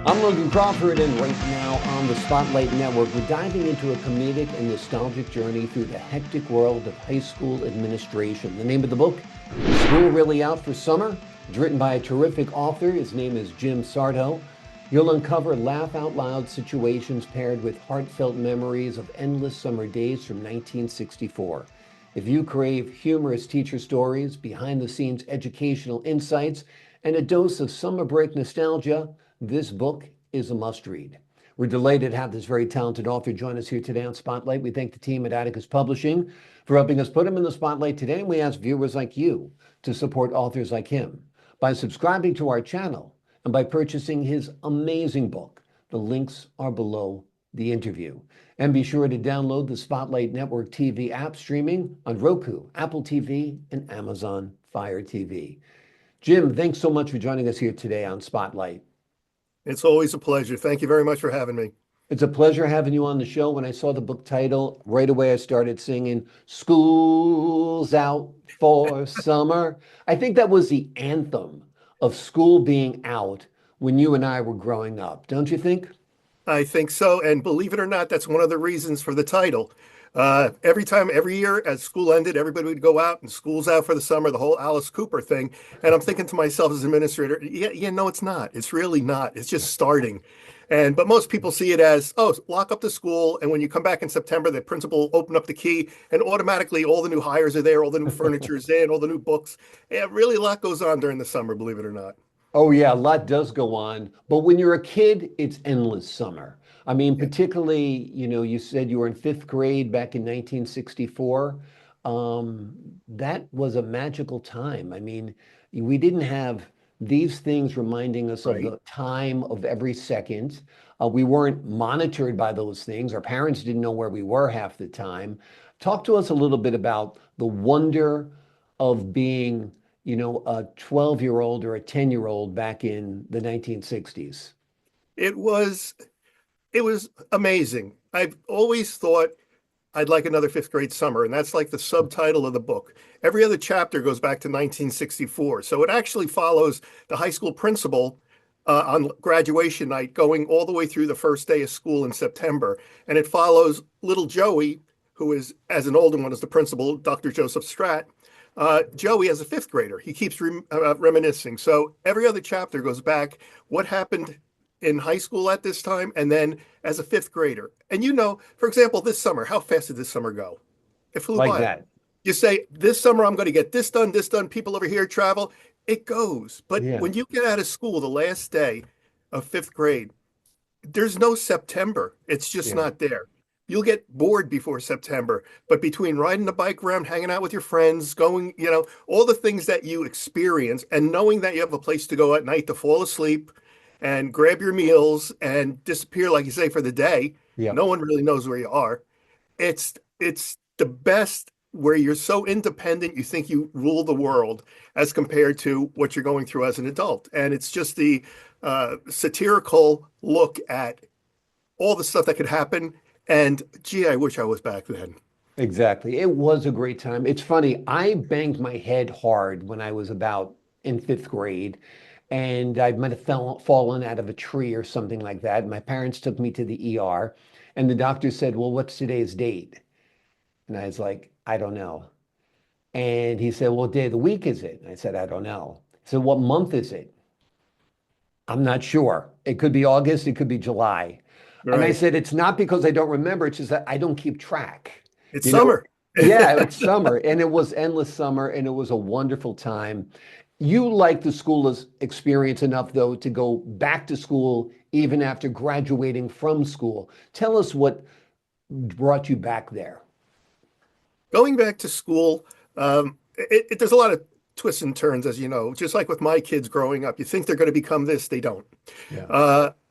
I'm Logan Crawford, and right now on the Spotlight Network, we're diving into a comedic and nostalgic journey through the hectic world of high school administration. The name of the book, Is School Really Out for Summer? It's written by a terrific author. His name is Jim Sarto. You'll uncover laugh-out-loud situations paired with heartfelt memories of endless summer days from 1964. If you crave humorous teacher stories, behind-the-scenes educational insights, and a dose of summer break nostalgia, this book is a must-read. We're delighted to have this very talented author join us here today on Spotlight. We thank the team at Atticus Publishing for helping us put him in the spotlight today, and we ask viewers like you to support authors like him by subscribing to our channel and by purchasing his amazing book. The links are below the interview. And be sure to download the Spotlight Network TV app streaming on Roku, Apple TV, and Amazon Fire TV. Jim, thanks so much for joining us here today on Spotlight. It's always a pleasure. Thank you very much for having me. It's a pleasure having you on the show. When I saw the book title, right away I started singing, School's Out for Summer. I think that was the anthem of school being out when you and I were growing up, don't you think? I think so. And believe it or not, that's one of the reasons for the title. Every year as school ended, everybody would go out and school's out for the summer, the whole Alice Cooper thing. And I'm thinking to myself as administrator, no, it's not. It's really not. It's just starting. But most people see it as, oh, lock up the school. And when you come back in September, the principal will open up the key and automatically all the new hires are there, all the new furniture is there, and all the new books. Yeah, really a lot goes on during the summer, believe it or not. Oh, yeah, a lot does go on. But when you're a kid, it's endless summer. I mean, particularly, you said you were in fifth grade back in 1964. That was a magical time. I mean, we didn't have these things reminding us of the time of every second. We weren't monitored by those things. Our parents didn't know where we were half the time. Talk to us a little bit about the wonder of being, a 12-year-old or a 10-year-old back in the 1960s. It was amazing. I've always thought I'd like another fifth grade summer, and that's like the subtitle of the book. Every other chapter goes back to 1964. So it actually follows the high school principal on graduation night going all the way through the first day of school in September. And it follows little Joey, who is, as an older one, is the principal, Dr. Joseph Strat. Joey as a fifth grader. He keeps reminiscing. So every other chapter goes back what happened in high school at this time, and then as a fifth grader. And for example, this summer, how fast did this summer go? It flew like by. That. You say, this summer I'm going to get this done, people over here travel. It goes. But when you get out of school, the last day of fifth grade, there's no September. It's just not there. You'll get bored before September, but between riding the bike around, hanging out with your friends, going, all the things that you experience, and knowing that you have a place to go at night to fall asleep and grab your meals and disappear, like you say, for the day. No one really knows where you are. It's the best where you're so independent, you think you rule the world as compared to what you're going through as an adult. And it's just the satirical look at all the stuff that could happen. And gee, I wish I was back then. Exactly. It was a great time. It's funny, I banged my head hard when I was about in fifth grade, and I might have fallen out of a tree or something like that. My parents took me to the ER, and the doctor said, well, what's today's date? And I was like, I don't know. And he said, well, what day of the week is it? And I said, I don't know. He said, what month is it? I'm not sure. It could be August, it could be July. And I said, it's not because I don't remember, it's just that I don't keep track. It's summer. Yeah, it's summer. And it was endless summer, and it was a wonderful time. You liked the school experience enough, though, to go back to school even after graduating from school. Tell us what brought you back there. Going back to school, there's a lot of twists and turns, as you know, just like with my kids growing up. You think they're going to become this, they don't.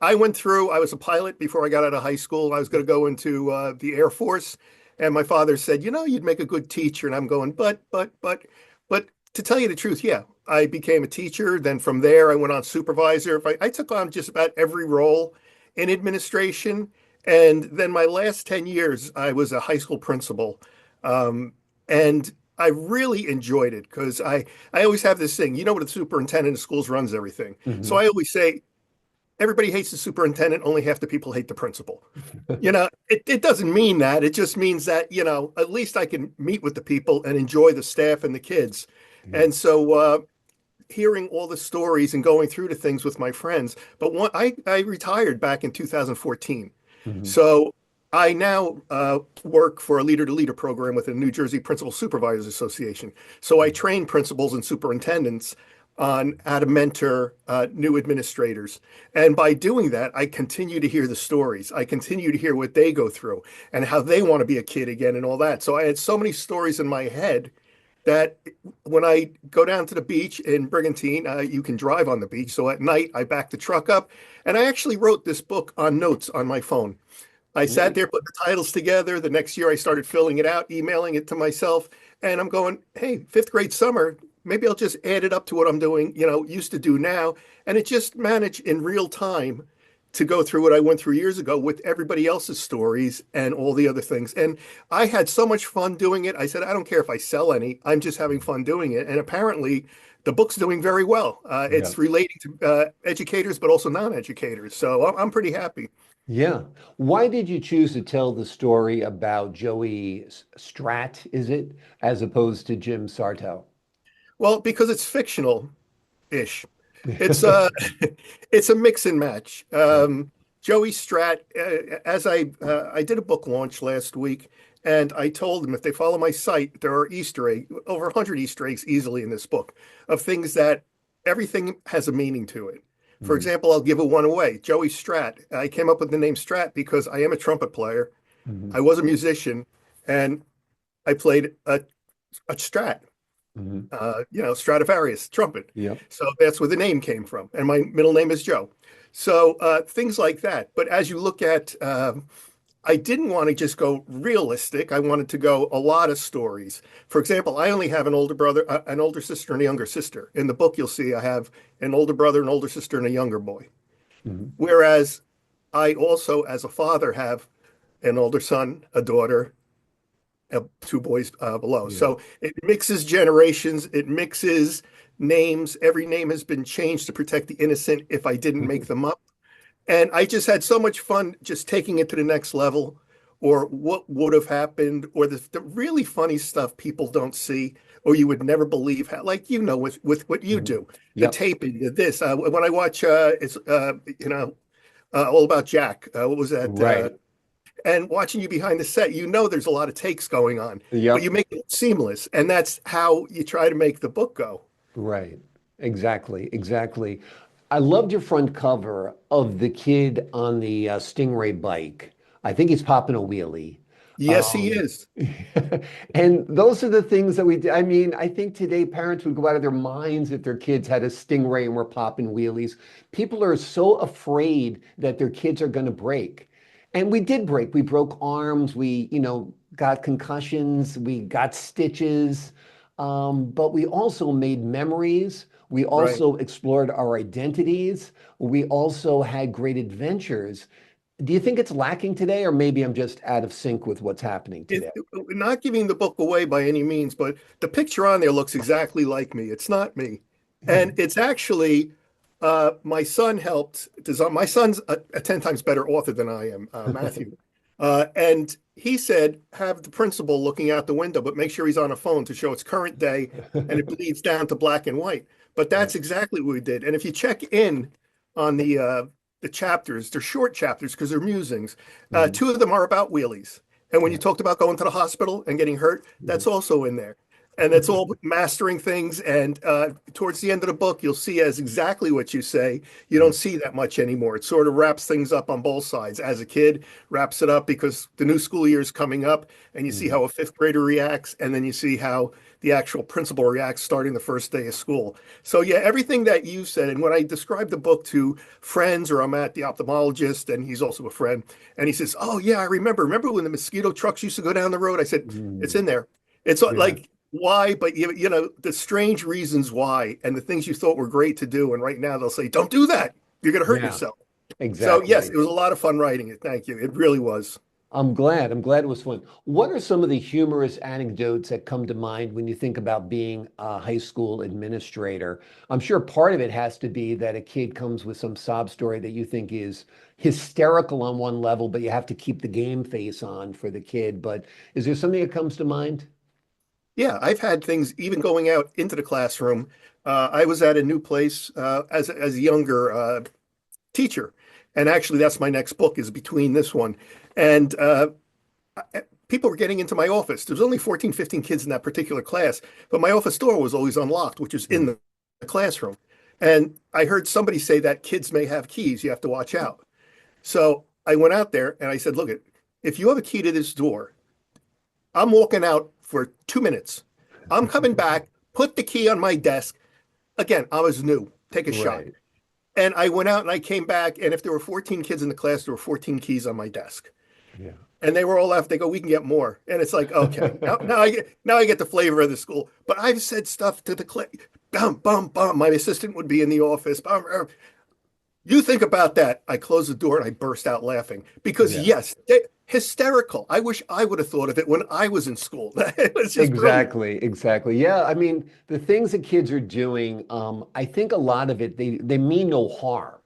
I was a pilot before I got out of high school. I was going to go into the Air Force. And my father said, you'd make a good teacher. And I'm going, but to tell you the truth, I became a teacher. Then from there, I went on supervisor. I took on just about every role in administration. And then my last 10 years, I was a high school principal. And I really enjoyed it because I always have this thing, what the superintendent of schools runs everything. So I always say, everybody hates the superintendent, only half the people hate the principal. It doesn't mean that. It just means that, at least I can meet with the people and enjoy the staff and the kids. Yeah. And so hearing all the stories and going through the things with my friends. But I retired back in 2014. Mhm. So I now work for a leader to leader program with the New Jersey Principal Supervisors Association. So I train principals and superintendents on how to mentor new administrators. And by doing that, I continue to hear the stories. I continue to hear what they go through and how they want to be a kid again and all that. So I had so many stories in my head that when I go down to the beach in Brigantine, you can drive on the beach. So at night, I back the truck up. And I actually wrote this book on notes on my phone. I sat Great. there, put the titles together. The next year, I started filling it out, emailing it to myself. And I'm going, hey, fifth grade summer, maybe I'll just add it up to what I'm doing, used to do now. And it just managed in real time to go through what I went through years ago with everybody else's stories and all the other things. And I had so much fun doing it. I said, I don't care if I sell any, I'm just having fun doing it. And apparently, the book's doing very well. Yeah. It's relating to educators, but also non-educators. So I'm pretty happy. Yeah. Why did you choose to tell the story about Joey Strat, is it, as opposed to Jim Sarto? Well, because it's fictional ish. It's it's a mix and match. Joey Strat, as I did a book launch last week, and I told them if they follow my site, there are Easter egg over 100 Easter eggs easily in this book of things that everything has a meaning to it. For Mhm. example, I'll give a one away. Joey Strat. I came up with the name Strat because I am a trumpet player. Mhm. I was a musician, and I played a Strat. Mhm. Stradivarius trumpet. Yep. So that's where the name came from. And my middle name is Joe. So things like that. But as you look at, I didn't want to just go realistic. I wanted to go a lot of stories. For example, I only have an older brother, an older sister, and a younger sister. In the book, you'll see I have an older brother, an older sister, and a younger boy. Mhm. Whereas I also, as a father, have an older son, a daughter, two boys below. Yeah. So it mixes generations, it mixes names. Every name has been changed to protect the innocent if I didn't make them up. And I just had so much fun just taking it to the next level, or what would have happened, or the really funny stuff people don't see, or you would never believe how, like, with what you Mhm. do, the Yep. taping, this. When I watch, it's, all about Jack. What was that? Right. And watching you behind the set, there's a lot of takes going on, but you Yep. make it seamless. And that's how you try to make the book go. Right. Exactly. Exactly. I loved your front cover of the kid on the Stingray bike. I think he's popping a wheelie. Yes, he Um, is. and those are the things that we do. I mean, I think today parents would go out of their minds if their kids had a Stingray and were popping wheelies. People are so afraid that their kids are going to break. And we did break. We broke arms. We, got concussions. We got stitches. But we also made memories. We Right. also explored our identities. We also had great adventures. Do you think it's lacking today, or maybe I'm just out of sync with what's happening today? Not giving the book away by any means, but the picture on there looks exactly like me. It's not me. And it's actually my son helped design. My son's a 10 times better author than I am, Matthew. And he said, have the principal looking out the window, but make sure he's on a phone to show it's current day and it bleeds down to black and white. But Yeah. that's exactly what we did. And if you check in on the chapters, they're short chapters because they're musings. Mhm. Two of them are about wheelies. And when you Yeah. talked about going to the hospital and getting hurt, that's also in there. And it's all mastering things. And towards the end of the book, you'll see as exactly what you say. You don't see that much anymore. It sort of wraps things up on both sides. As a kid, wraps it up because the new school year is coming up, and you see Mhm. how a fifth grader reacts, and then you see how the actual principal reacts starting the first day of school. So yeah, everything that you said, and when I describe the book to friends, or I'm at the ophthalmologist, and he's also a friend, and he says, "Oh yeah, I remember when the mosquito trucks used to go down the road?" I said, "It's Mhm. in there. It's Yeah. like why, but the strange reasons why, and the things you thought were great to do, and right now they'll say, "Don't do that. You're going to hurt Yeah. yourself." So yes, Exactly. it was a lot of fun writing it. Thank you. It really was. I'm glad. I'm glad it was fun. What are some of the humorous anecdotes that come to mind when you think about being a high school administrator? I'm sure part of it has to be that a kid comes with some sob story that you think is hysterical on one level, but you have to keep the game face on for the kid. But is there something that comes to mind? Yeah, I've had things even going out into the classroom. I was at a new place as a younger teacher, and actually, that's my next book is between this one. And people were getting into my office. There was only 14, 15 kids in that particular class, but my office door was always unlocked, which is in Mm. the classroom. And I heard somebody say that kids may have keys. You have to watch out. So I went out there and I said, look, if you have a key to this door, I'm walking out for 2 minutes. I'm coming back, put the key on my desk. Again, I was new. Take a shot. Right. And I went out and I came back. And if there were 14 kids in the class, there were 14 keys on my desk. Yeah. And they were all left. They go, we can get more. And it's like, okay, now I get the flavor of the school. But I've said stuff to the class. Bum, bum, bum. My assistant would be in the office. Bum, you think about that. I closed the door and I burst out laughing because Yeah. yes, hysterical. I wish I would have thought of it when I was in school. It was just brilliant. Exactly, exactly. Yeah, I mean, the things that kids are doing, I think a lot of it they mean no harm.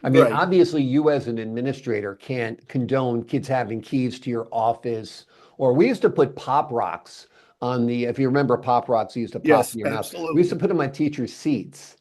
I mean, Right. obviously, you as an administrator can't condone kids having keys to your office. Or we used to put pop rocks on the, if you remember pop rocks, you used to pop in Yes, your mouth. We used to absolutely. put them on teachers' seats.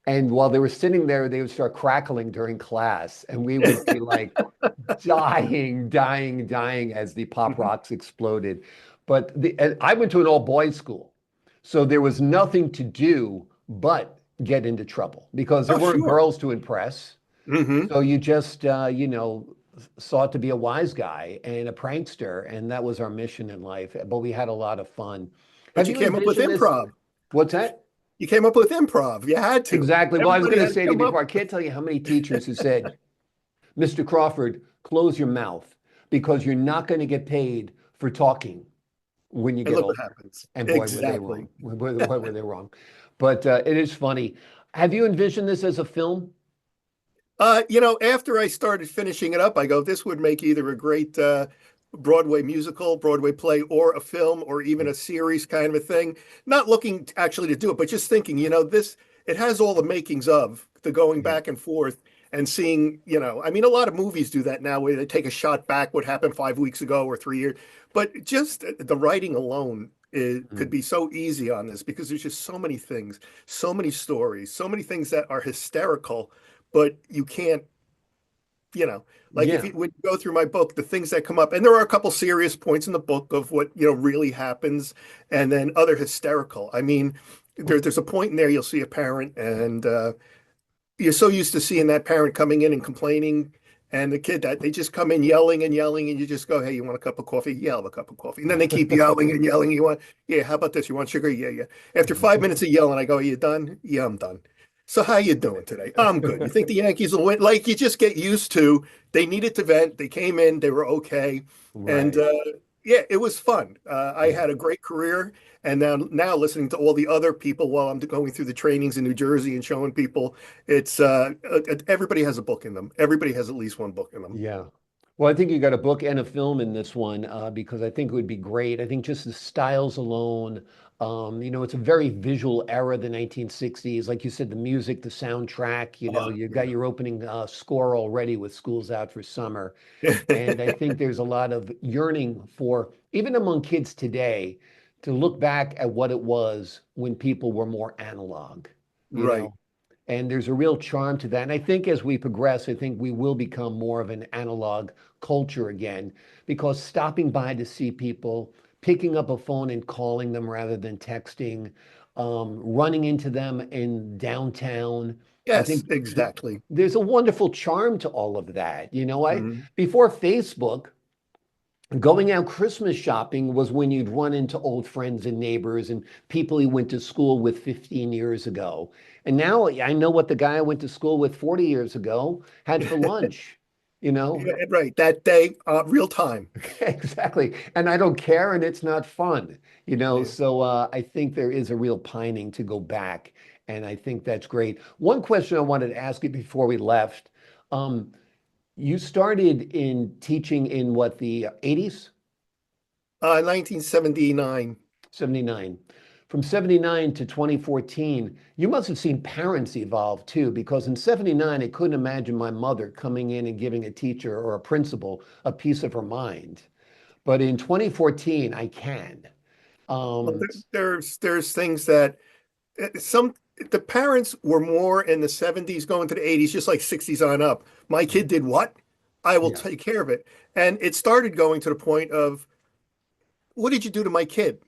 And while they were sitting there, they would start crackling during class. And we would be like, dying, dying, dying as the pop Mhm. rocks exploded. But and I went to an all boys school, so there was nothing to do but get into trouble because there Oh, weren't sure. girls to impress. Hmm. So you just, sought to be a wise guy and a prankster, and that was our mission in life. But we had a lot of fun. But Have you you came up with envisioned this? improv. What's that? You came up with improv. You had to. Exactly. Well, I was Everybody going to had to say to you come before, up. I can't tell you how many teachers who said, Mr. Crawford, close your mouth because you're not going to get paid for talking when you And get look what older. happens. And boy, were they Exactly. wrong. Boy, were they wrong. But it is funny. Have you envisioned this as a film? After I started finishing it up, I go, this would make either a great Broadway musical, Broadway play, or a film, or even a series kind of a thing. Not looking actually to do it, but just thinking, it has all the makings of the going Yeah. back and forth and seeing, I mean, a lot of movies do that now where they take a shot back what happened 5 weeks ago or 3 years. But just the writing alone could Mm. be so easy on this because there's just so many things, so many stories, so many things that are hysterical but you can't, you know, like if Yeah. you when you go through my book, the things that come up, and there are a couple serious points in the book of what really happens, and then other hysterical. I mean, there's a point in there you'll see a parent, and you're so used to seeing that parent coming in and complaining, and the kid that they just come in yelling and yelling, and you just go, "Hey, you want a cup of coffee? Yeah, I'll have a cup of coffee." And then they keep yelling and yelling. You want, yeah, how about this? You want sugar? Yeah, yeah. After 5 minutes of yelling, I go, "Are you done?" Yeah, I'm done. So how you doing today? I'm good. You think the Yankees will win? Like you just get used to. They needed to vent. They came in. They were okay, and Right. yeah, it was fun. I Yeah. had a great career, and now listening to all the other people while I'm going through the trainings in New Jersey and showing people, it's everybody has a book in them. Everybody has at least one book in them. Yeah. Well, I think you got a book and a film in this one because I think it would be great. I think just the styles alone, it's a very visual era, the 1960s. Like you said, the music, the soundtrack, Oh, you got yeah. your opening score already with School's Out for Summer. And I think there's a lot of yearning for, even among kids today, to look back at what it was when people were more analog, you Right. know? And there's a real charm to that. And I think as we progress, I think we will become more of an analog culture again, because stopping by to see people, picking up a phone and calling them rather than texting, running into them in downtown. I Yes, think exactly. there's a wonderful charm to all of that. Mhm. Before Facebook, going out Christmas shopping was when you'd run into old friends and neighbors and people you went to school with 15 years ago. And now I know what the guy I went to school with 40 years ago had for lunch, you know? Yeah, right. That day, real time. Exactly. And I don't care and it's not fun, Yeah. So I think there is a real pining to go back. And I think that's great. One question I wanted to ask you before we left. Um, You started in teaching in what, the 80s? 1979. 79. From 79 to 2014, you must have seen parents evolve too, because in 79, I couldn't imagine my mother coming in and giving a teacher or a principal a piece of her mind. But in 2014, I can. Well, Um, there's things that some the parents were more in the 70s going to the 80s, just like 60s on up. My kid did what? I will yeah, take care of it. And it started going to the point of, what did you do to my kid?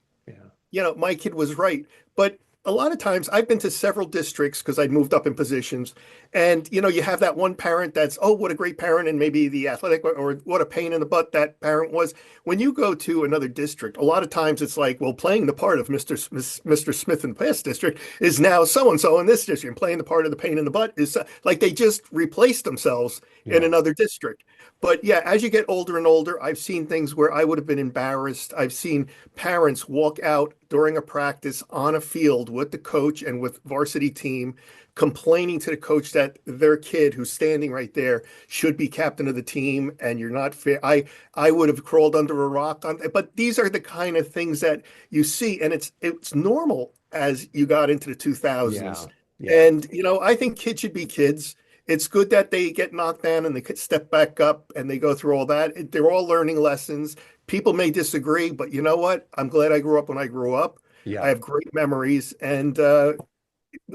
yeah, My kid was right. But a lot of times I've been to several districts because I'd moved up in positions. And, you have that one parent that's, oh, what a great parent. And maybe the athletic or what a pain in the butt that parent was. When you go to another district, a lot of times it's like, well, playing the part of Mr. Smith in the past district is now so-and-so in this district. And playing the part of the pain in the butt is like they just replaced themselves in yeah, another district. But yeah, as you get older and older, I've seen things where I would have been embarrassed. I've seen parents walk out during a practice on a field with the coach and with varsity team, complaining to the coach that their kid who's standing right there should be captain of the team and you're not fair. I would have crawled under a rock on, but these are the kind of things that you see, and it's normal as you got into the 2000s. yeah, yeah. And I think kids should be kids. It's good that they get knocked down and they could step back up and they go through all that. They're all learning lessons. People may disagree, but you know what? I'm glad I grew up when I grew up. I Yeah. have great memories. And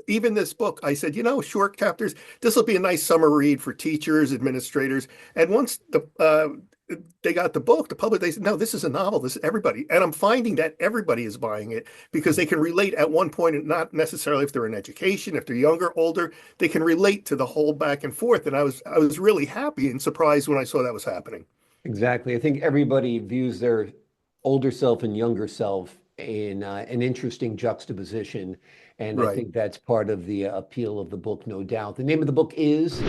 even this book, I said, short chapters, this will be a nice summer read for teachers, administrators. And once they got the book, the public, they said, no, this is a novel. This is everybody. And I'm finding that everybody is buying it because they can relate at one point, and not necessarily if they're in education, if they're younger, older, they can relate to the whole back and forth. And I was really happy and surprised when I saw that was happening. Exactly. I think everybody views their older self and younger self in an interesting juxtaposition. And I Right. think that's part of the appeal of the book, no doubt. The name of the book Is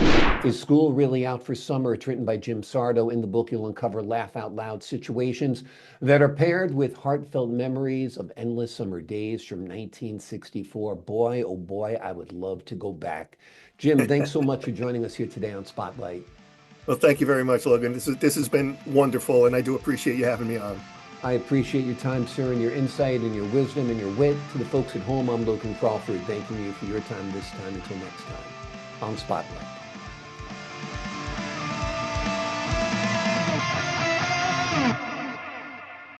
School Really Out for Summer? It's written by Jim Sarto. In the book, you'll uncover laugh out loud situations that are paired with heartfelt memories of endless summer days from 1964. Boy, oh boy, I would love to go back. Jim, thanks so much for joining us here today on Spotlight. Well, thank you very much, Logan. This has been wonderful, and I do appreciate you having me on. I appreciate your time, sir, and your insight and your wisdom and your wit. To the folks at home, I'm Logan Crawford, thanking you for your time this time. Until next time on Spotlight.